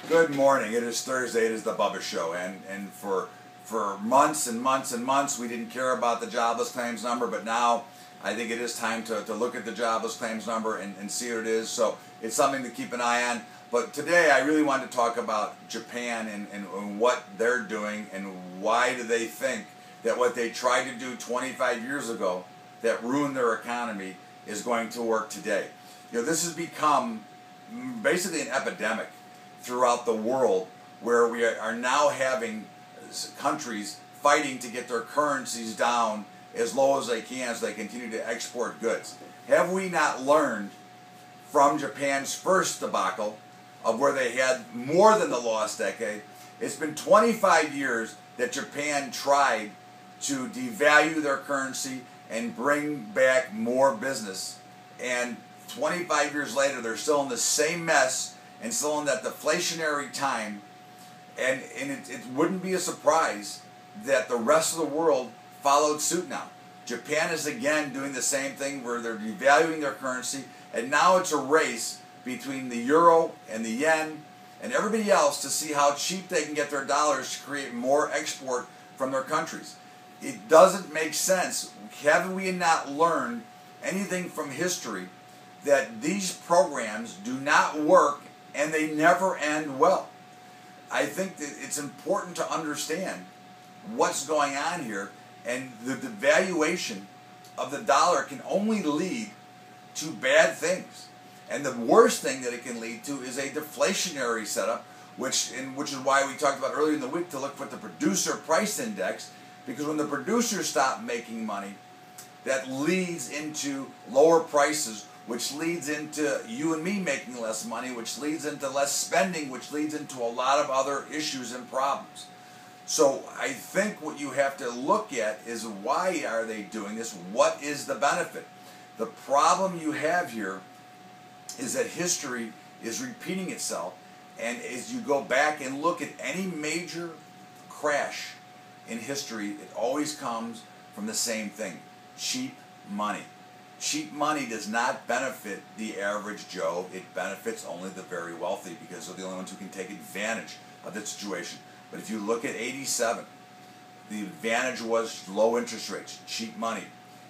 Good morning. It is Thursday. It is the Bubba Show, and for months and months and months we didn't care about the jobless claims number, but now I think it is time to look at the jobless claims number and see what it is. So it's something to keep an eye on. But today I really wanted to talk about Japan and what they're doing and why do they think that what they tried to do 25 years ago that ruined their economy is going to work today. You know, this has become basically an epidemic throughout the world, where we are now having countries fighting to get their currencies down as low as they can as they continue to export goods. Have we not learned from Japan's first debacle of where they had more than the lost decade? It's been 25 years that Japan tried to devalue their currency and bring back more business, and 25 years later they're still in the same mess and still in that deflationary time, and it wouldn't be a surprise that the rest of the world followed suit now. Japan is again doing the same thing where they're devaluing their currency, and now it's a race between the euro and the yen and everybody else to see how cheap they can get their dollars to create more export from their countries. It doesn't make sense. Haven't we not learned anything from history that these programs do not work and they never end well? I think that it's important to understand what's going on here, and the devaluation of the dollar can only lead to bad things. And the worst thing that it can lead to is a deflationary setup, which is why we talked about earlier in the week to look for the producer price index, because when the producers stop making money, that leads into lower prices, which leads into you and me making less money, which leads into less spending, which leads into a lot of other issues and problems. So I think what you have to look at is, why are they doing this? What is the benefit? The problem you have here is that history is repeating itself, and as you go back and look at any major crash in history, it always comes from the same thing: cheap money. Cheap money does not benefit the average Joe. It benefits only the very wealthy, because they're the only ones who can take advantage of the situation. But if you look at '87, the advantage was low interest rates, cheap money.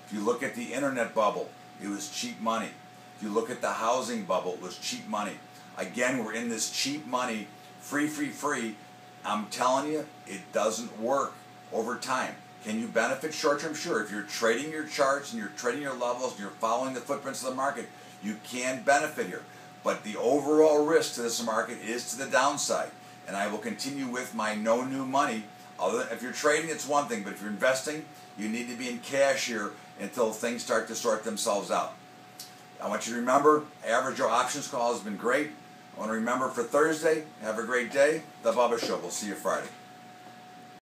If you look at the internet bubble, it was cheap money. If you look at the housing bubble, it was cheap money. Again, we're in this cheap money, free. I'm telling you, it doesn't work over time. Can you benefit short term? Sure. If you're trading your charts and you're trading your levels and you're following the footprints of the market, you can benefit here. But the overall risk to this market is to the downside. And I will continue with my no new money. If you're trading, it's one thing, but if you're investing, you need to be in cash here until things start to sort themselves out. I want you to remember, Average Joe Options Call has been great. I want to remember for Thursday, have a great day. The Bubba Show. We'll see you Friday.